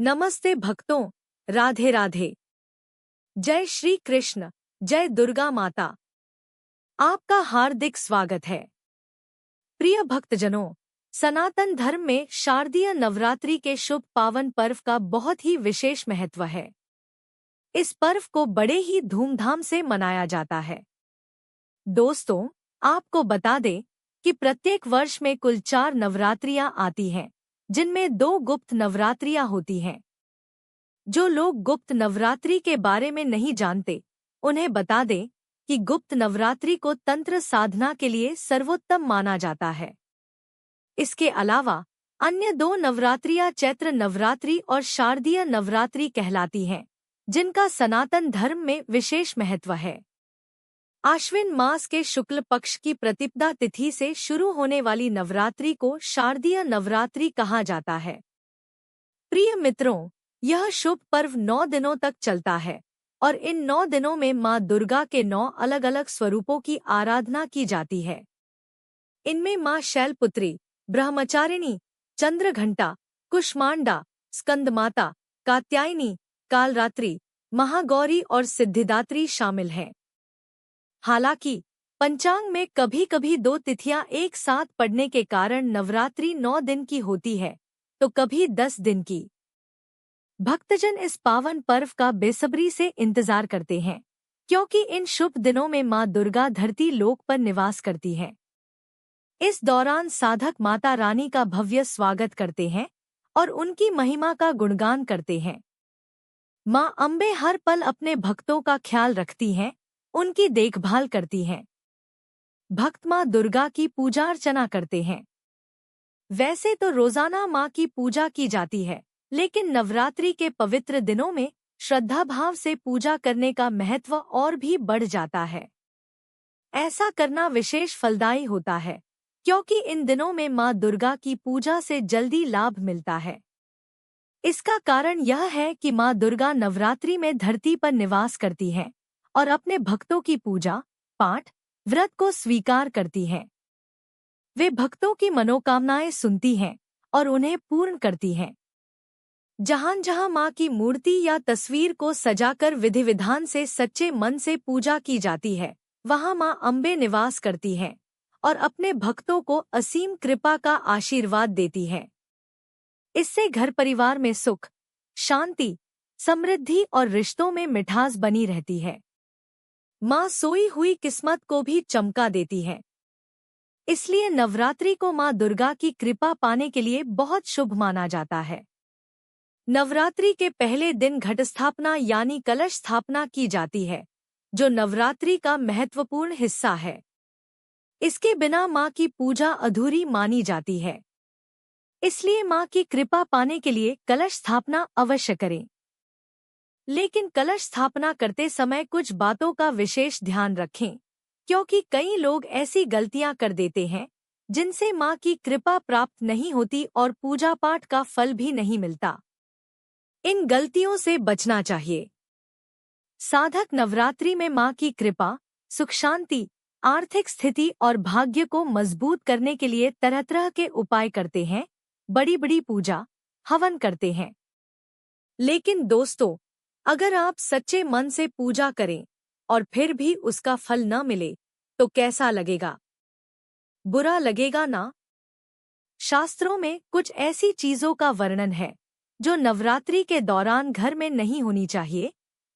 नमस्ते भक्तों, राधे राधे। जय श्री कृष्ण, जय दुर्गा माता। आपका हार्दिक स्वागत है। प्रिय भक्तजनों, सनातन धर्म में शारदीय नवरात्रि के शुभ पावन पर्व का बहुत ही विशेष महत्व है। इस पर्व को बड़े ही धूमधाम से मनाया जाता है। दोस्तों, आपको बता दें कि प्रत्येक वर्ष में कुल 4 नवरात्रियां आती हैं, जिनमें 2 गुप्त नवरात्रियां होती हैं। जो लोग गुप्त नवरात्रि के बारे में नहीं जानते, उन्हें बता दें कि गुप्त नवरात्रि को तंत्र साधना के लिए सर्वोत्तम माना जाता है। इसके अलावा अन्य 2 नवरात्रियां चैत्र नवरात्रि और शारदीय नवरात्रि कहलाती हैं, जिनका सनातन धर्म में विशेष महत्व है। आश्विन मास के शुक्ल पक्ष की प्रतिपदा तिथि से शुरू होने वाली नवरात्रि को शारदीय नवरात्रि कहा जाता है। प्रिय मित्रों, यह शुभ पर्व 9 दिनों तक चलता है और इन 9 दिनों में मां दुर्गा के 9 अलग अलग स्वरूपों की आराधना की जाती है। इनमें मां शैलपुत्री, ब्रह्मचारिणी, चंद्रघंटा, कुष्मांडा, स्कंदमाता, कात्यायनी, कालरात्रि, महागौरी और सिद्धिदात्री शामिल हैं। हालांकि पंचांग में कभी-कभी 2 तिथियां एक साथ पड़ने के कारण नवरात्रि 9 दिन की होती है, तो कभी 10 दिन की। भक्तजन इस पावन पर्व का बेसब्री से इंतजार करते हैं, क्योंकि इन शुभ दिनों में मां दुर्गा धरती लोक पर निवास करती हैं। इस दौरान साधक माता रानी का भव्य स्वागत करते हैं और उनकी महिमा का गुणगान करते हैं। मां अम्बे हर पल अपने भक्तों का ख्याल रखती हैं, उनकी देखभाल करती हैं। भक्त मां दुर्गा की पूजा अर्चना करते हैं। वैसे तो रोजाना मां की पूजा की जाती है, लेकिन नवरात्रि के पवित्र दिनों में श्रद्धा भाव से पूजा करने का महत्व और भी बढ़ जाता है। ऐसा करना विशेष फलदायी होता है, क्योंकि इन दिनों में मां दुर्गा की पूजा से जल्दी लाभ मिलता है। इसका कारण यह है कि मां दुर्गा नवरात्रि में धरती पर निवास करती हैं और अपने भक्तों की पूजा, पाठ, व्रत को स्वीकार करती हैं। वे भक्तों की मनोकामनाएं सुनती हैं और उन्हें पूर्ण करती हैं। जहां जहां मां की मूर्ति या तस्वीर को सजाकर विधि विधान से सच्चे मन से पूजा की जाती है, वहां मां अम्बे निवास करती हैं और अपने भक्तों को असीम कृपा का आशीर्वाद देती हैं। इससे घर परिवार में सुख, शांति, समृद्धि और रिश्तों में मिठास बनी रहती है। मां सोई हुई किस्मत को भी चमका देती है। इसलिए नवरात्रि को मां दुर्गा की कृपा पाने के लिए बहुत शुभ माना जाता है। नवरात्रि के पहले दिन घट स्थापना यानी कलश स्थापना की जाती है, जो नवरात्रि का महत्वपूर्ण हिस्सा है। इसके बिना मां की पूजा अधूरी मानी जाती है। इसलिए मां की कृपा पाने के लिए कलश स्थापना अवश्य करें। लेकिन कलश स्थापना करते समय कुछ बातों का विशेष ध्यान रखें, क्योंकि कई लोग ऐसी गलतियां कर देते हैं जिनसे मां की कृपा प्राप्त नहीं होती और पूजा पाठ का फल भी नहीं मिलता। इन गलतियों से बचना चाहिए। साधक नवरात्रि में मां की कृपा, सुख शांति, आर्थिक स्थिति और भाग्य को मजबूत करने के लिए तरह तरह के उपाय करते हैं, बड़ी बड़ी पूजा, हवन करते हैं। लेकिन दोस्तों, अगर आप सच्चे मन से पूजा करें और फिर भी उसका फल न मिले, तो कैसा लगेगा? बुरा लगेगा ना? शास्त्रों में कुछ ऐसी चीजों का वर्णन है जो नवरात्रि के दौरान घर में नहीं होनी चाहिए,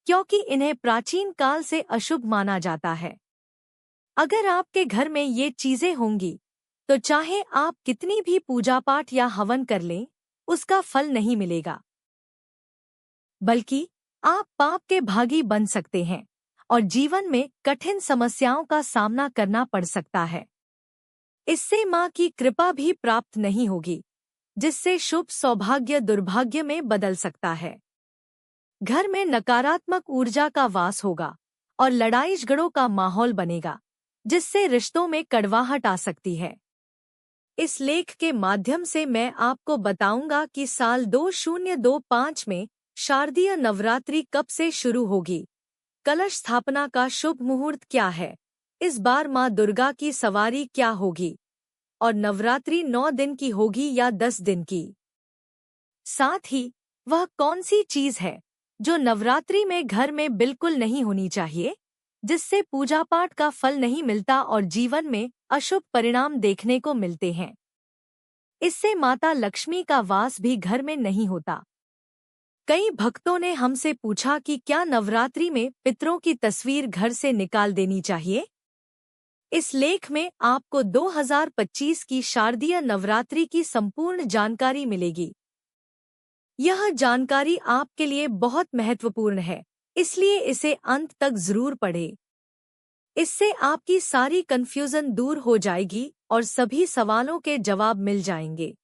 क्योंकि इन्हें प्राचीन काल से अशुभ माना जाता है। अगर आपके घर में ये चीजें होंगी, तो चाहे आप कितनी भी पूजा पाठ या हवन कर लें, उसका फल नहीं मिलेगा। बल्कि आप पाप के भागी बन सकते हैं और जीवन में कठिन समस्याओं का सामना करना पड़ सकता है। इससे मां की कृपा भी प्राप्त नहीं होगी, जिससे शुभ सौभाग्य दुर्भाग्य में बदल सकता है। घर में नकारात्मक ऊर्जा का वास होगा और लड़ाई झगड़ों का माहौल बनेगा, जिससे रिश्तों में कड़वाहट आ सकती है। इस लेख के माध्यम से मैं आपको बताऊंगा कि साल 2025 में शारदीय नवरात्रि कब से शुरू होगी, कलश स्थापना का शुभ मुहूर्त क्या है, इस बार मां दुर्गा की सवारी क्या होगी और नवरात्रि 9 दिन की होगी या 10 दिन की। साथ ही वह कौन सी चीज है जो नवरात्रि में घर में बिल्कुल नहीं होनी चाहिए, जिससे पूजा पाठ का फल नहीं मिलता और जीवन में अशुभ परिणाम देखने को मिलते हैं? इससे माता लक्ष्मी का वास भी घर में नहीं होता। कई भक्तों ने हमसे पूछा कि क्या नवरात्रि में पितरों की तस्वीर घर से निकाल देनी चाहिए? इस लेख में आपको 2025 की शारदीय नवरात्रि की संपूर्ण जानकारी मिलेगी। यह जानकारी आपके लिए बहुत महत्वपूर्ण है, इसलिए इसे अंत तक जरूर पढ़ें। इससे आपकी सारी कंफ्यूजन दूर हो जाएगी और सभी सवालों के जवाब मिल जाएंगे।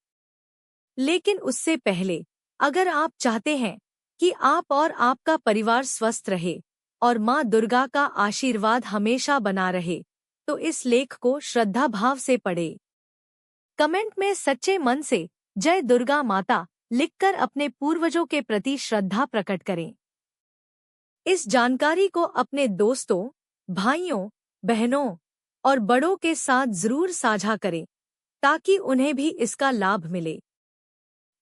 लेकिन उससे पहले, अगर आप चाहते हैं कि आप और आपका परिवार स्वस्थ रहे और माँ दुर्गा का आशीर्वाद हमेशा बना रहे, तो इस लेख को श्रद्धा भाव से पढ़ें। कमेंट में सच्चे मन से जय दुर्गा माता लिखकर अपने पूर्वजों के प्रति श्रद्धा प्रकट करें। इस जानकारी को अपने दोस्तों, भाइयों, बहनों और बड़ों के साथ जरूर साझा करें ताकि उन्हें भी इसका लाभ मिले।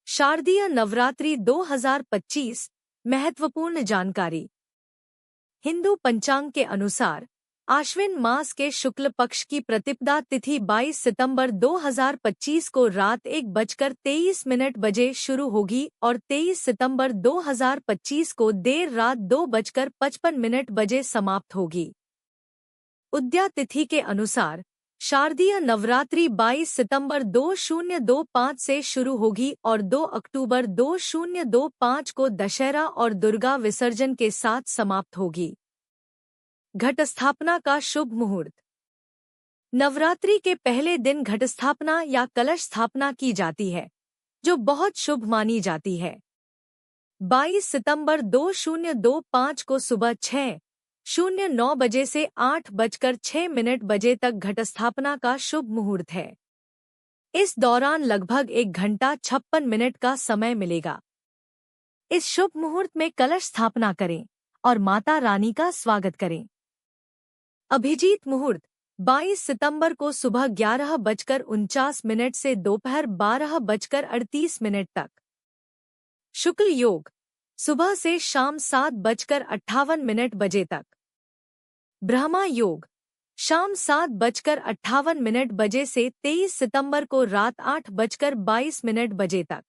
शारदीय नवरात्रि 2025 महत्वपूर्ण जानकारी। हिंदू पंचांग के अनुसार आश्विन मास के शुक्ल पक्ष की प्रतिपदा तिथि 22 सितंबर 2025 को रात 1:23 बजे शुरू होगी और 23 सितंबर 2025 को देर रात 2:55 बजे समाप्त होगी। उद्या तिथि के अनुसार शारदीय नवरात्रि 22 सितंबर 2025 से शुरू होगी और 2 अक्टूबर 2025 को दशहरा और दुर्गा विसर्जन के साथ समाप्त होगी। घट स्थापना का शुभ मुहूर्त। नवरात्रि के पहले दिन घट स्थापना या कलश स्थापना की जाती है, जो बहुत शुभ मानी जाती है। 22 सितंबर 2025 को सुबह 6:09 बजे से 8:06 बजे तक घट स्थापना का शुभ मुहूर्त है। इस दौरान लगभग 1 घंटा 56 मिनट का समय मिलेगा। इस शुभ मुहूर्त में कलश स्थापना करें और माता रानी का स्वागत करें। अभिजीत मुहूर्त 22 सितंबर को सुबह 11:49 से दोपहर 12:38 तक। शुक्ल योग सुबह से शाम 7:58 बजे तक। ब्रह्मा योग शाम 7:58 बजे से 23 सितंबर को रात 8:22 बजे तक।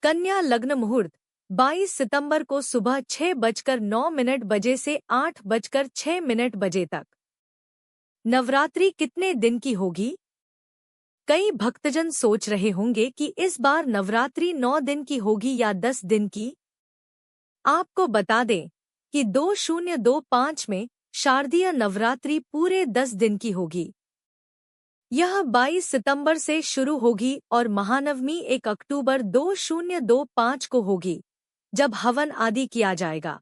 कन्या लग्न मुहूर्त 22 सितंबर को सुबह 6:09 बजे से 8:06 बजे तक। नवरात्रि कितने दिन की होगी? कई भक्तजन सोच रहे होंगे कि इस बार नवरात्रि 9 दिन की होगी या 10 दिन की। आपको बता दें कि 2025 में शारदीय नवरात्रि पूरे 10 दिन की होगी। यह 22 सितंबर से शुरू होगी और महानवमी 1 अक्टूबर 2025 को होगी, जब हवन आदि किया जाएगा।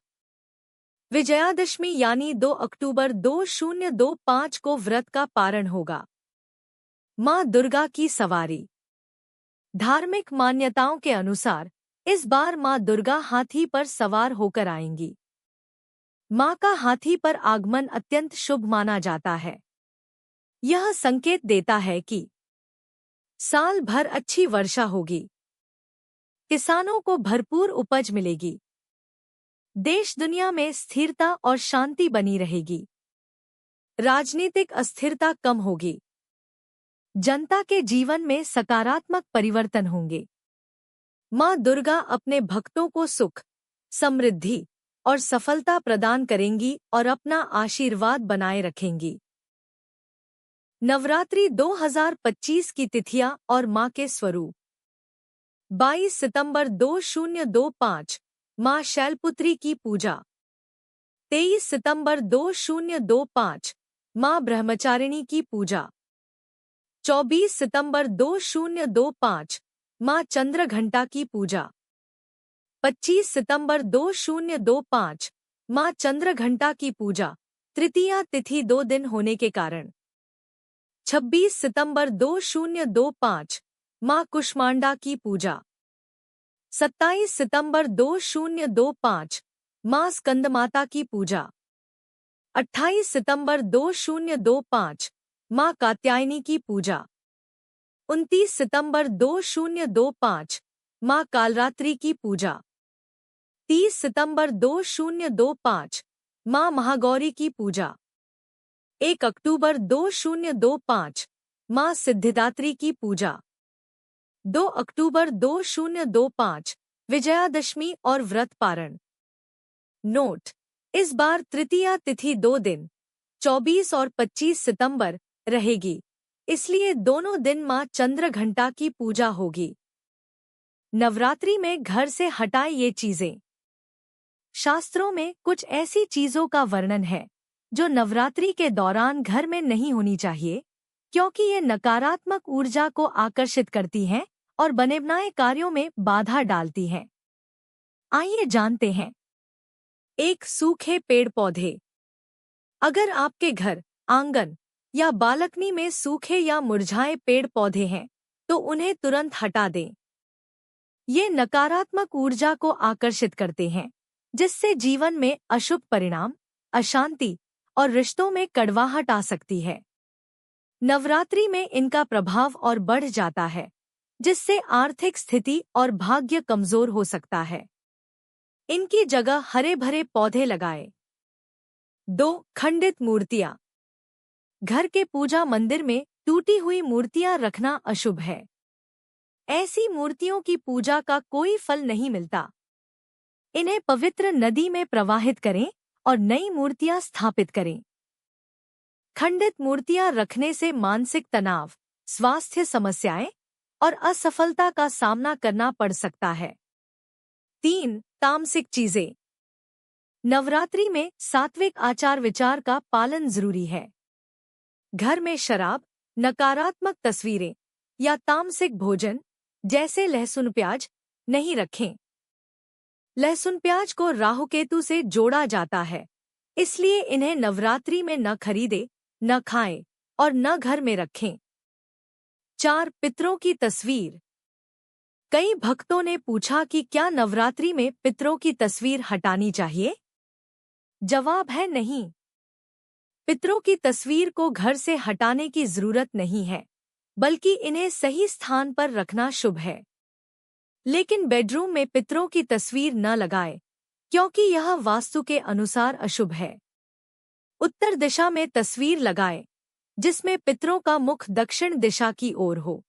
विजयादशमी यानी 2 अक्टूबर 2025 को व्रत का पारण होगा। माँ दुर्गा की सवारी। धार्मिक मान्यताओं के अनुसार इस बार माँ दुर्गा हाथी पर सवार होकर आएंगी। माँ का हाथी पर आगमन अत्यंत शुभ माना जाता है। यह संकेत देता है कि साल भर अच्छी वर्षा होगी, किसानों को भरपूर उपज मिलेगी, देश दुनिया में स्थिरता और शांति बनी रहेगी, राजनीतिक अस्थिरता कम होगी, जनता के जीवन में सकारात्मक परिवर्तन होंगे। माँ दुर्गा अपने भक्तों को सुख, समृद्धि और सफलता प्रदान करेंगी और अपना आशीर्वाद बनाए रखेंगी। नवरात्रि 2025 की तिथियां और माँ के स्वरूप। 22 सितंबर 2025 माँ शैलपुत्री की पूजा। 23 सितंबर 2025 माँ ब्रह्मचारिणी की पूजा। 24 सितंबर 2025 माँ चंद्रघंटा की पूजा। 25 सितंबर 2025 माँ चंद्रघंटा की पूजा, तृतीया तिथि 2 दिन होने के कारण। 26 सितंबर 2025 माँ कुष्मांडा की पूजा। 27 सितंबर 2025 माँ स्कंदमाता की पूजा। 28 सितंबर 2025 माँ कात्यायनी की पूजा। 29 सितंबर 2025 माँ कालरात्रि की पूजा। 30 सितंबर 2025 माँ महागौरी की पूजा। 1 अक्टूबर 2025 माँ सिद्धिदात्री की पूजा। 2 अक्टूबर 2025 विजयादशमी और व्रत पारण। नोट: इस बार तृतीया तिथि 2 दिन 24 और 25 सितंबर रहेगी, इसलिए दोनों दिन माँ चंद्रघंटा की पूजा होगी। नवरात्रि में घर से हटाएं ये चीजें। शास्त्रों में कुछ ऐसी चीजों का वर्णन है जो नवरात्रि के दौरान घर में नहीं होनी चाहिए, क्योंकि ये नकारात्मक ऊर्जा को आकर्षित करती हैं और बने बनाए कार्यों में बाधा डालती हैं। आइए जानते हैं। 1. सूखे पेड़ पौधे। अगर आपके घर, आंगन या बालकनी में सूखे या मुरझाए पेड़ पौधे हैं, तो उन्हें तुरंत हटा दें। ये नकारात्मक ऊर्जा को आकर्षित करते हैं, जिससे जीवन में अशुभ परिणाम, अशांति और रिश्तों में कड़वाहट आ सकती है। नवरात्रि में इनका प्रभाव और बढ़ जाता है, जिससे आर्थिक स्थिति और भाग्य कमजोर हो सकता है। इनकी जगह हरे भरे पौधे लगाएं। 2. खंडित मूर्तियां। घर के पूजा मंदिर में टूटी हुई मूर्तियां रखना अशुभ है। ऐसी मूर्तियों की पूजा का कोई फल नहीं मिलता। इन्हें पवित्र नदी में प्रवाहित करें और नई मूर्तियां स्थापित करें। खंडित मूर्तियां रखने से मानसिक तनाव, स्वास्थ्य समस्याएं और असफलता का सामना करना पड़ सकता है। 3. तामसिक चीजें। नवरात्रि में सात्विक आचार विचार का पालन जरूरी है। घर में शराब, नकारात्मक तस्वीरें या तामसिक भोजन जैसे लहसुन प्याज नहीं रखें। लहसुन प्याज को राहुकेतु से जोड़ा जाता है, इसलिए इन्हें नवरात्रि में न खरीदें, न खाएं और न घर में रखें। 4. पितरों की तस्वीर। कई भक्तों ने पूछा कि क्या नवरात्रि में पितरों की तस्वीर हटानी चाहिए? जवाब है नहीं। पितरों की तस्वीर को घर से हटाने की जरूरत नहीं है, बल्कि इन्हें सही स्थान पर रखना शुभ है। लेकिन बेडरूम में पितरों की तस्वीर न लगाएं, क्योंकि यह वास्तु के अनुसार अशुभ है। उत्तर दिशा में तस्वीर लगाएं, जिसमें पितरों का मुख दक्षिण दिशा की ओर हो।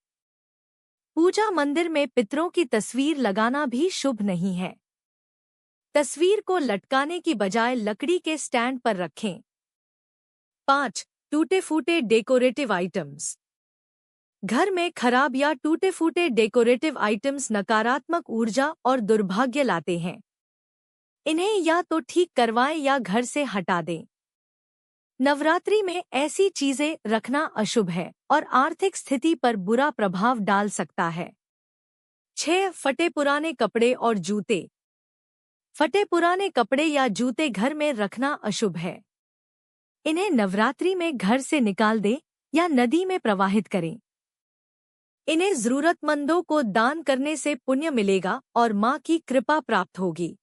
पूजा मंदिर में पितरों की तस्वीर लगाना भी शुभ नहीं है। तस्वीर को लटकाने की बजाय लकड़ी के स्टैंड पर रखें। 5. टूटे-फूटे डेकोरेटिव आइटम्स। घर में खराब या टूटे-फूटे डेकोरेटिव आइटम्स नकारात्मक ऊर्जा और दुर्भाग्य लाते हैं। इन्हें या तो ठीक करवाएं या घर से हटा दें। नवरात्रि में ऐसी चीजें रखना अशुभ है और आर्थिक स्थिति पर बुरा प्रभाव डाल सकता है। 6. फटे पुराने कपड़े और जूते। फटे पुराने कपड़े या जूते घर में रखना अशुभ है। इन्हें नवरात्रि में घर से निकाल दें या नदी में प्रवाहित करें। इन्हें जरूरतमंदों को दान करने से पुण्य मिलेगा और मां की कृपा प्राप्त होगी।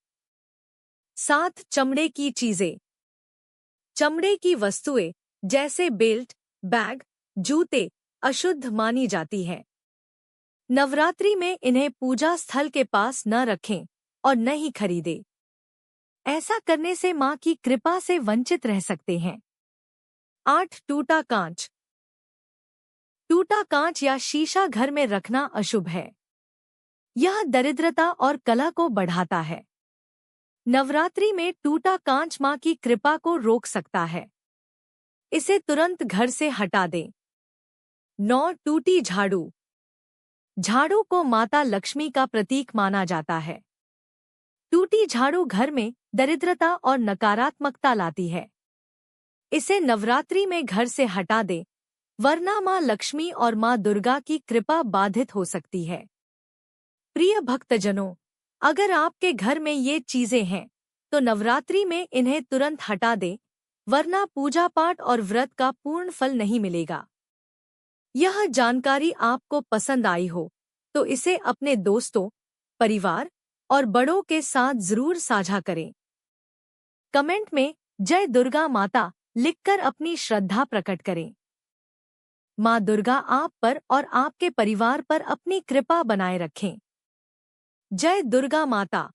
7. चमड़े की चीजें। चमड़े की वस्तुएं जैसे बेल्ट, बैग, जूते अशुद्ध मानी जाती हैं। नवरात्रि में इन्हें पूजा स्थल के पास न रखें और न ही खरीदें। ऐसा करने से मां की कृपा से वंचित रह सकते हैं। 8. टूटा कांच। टूटा कांच या शीशा घर में रखना अशुभ है। यह दरिद्रता और कलह को बढ़ाता है। नवरात्रि में टूटा कांच मां की कृपा को रोक सकता है। इसे तुरंत घर से हटा दें। 9. टूटी झाड़ू। झाड़ू को माता लक्ष्मी का प्रतीक माना जाता है। टूटी झाड़ू घर में दरिद्रता और नकारात्मकता लाती है। इसे नवरात्रि में घर से हटा दें, वरना मां लक्ष्मी और मां दुर्गा की कृपा बाधित हो सकती है। प्रिय भक्तजनों, अगर आपके घर में ये चीजें हैं, तो नवरात्रि में इन्हें तुरंत हटा दें, वरना पूजा पाठ और व्रत का पूर्ण फल नहीं मिलेगा। यह जानकारी आपको पसंद आई हो तो इसे अपने दोस्तों, परिवार और बड़ों के साथ जरूर साझा करें। कमेंट में जय दुर्गा माता लिखकर अपनी श्रद्धा प्रकट करें। मां दुर्गा आप पर और आपके परिवार पर अपनी कृपा बनाए रखें। जय दुर्गा माता।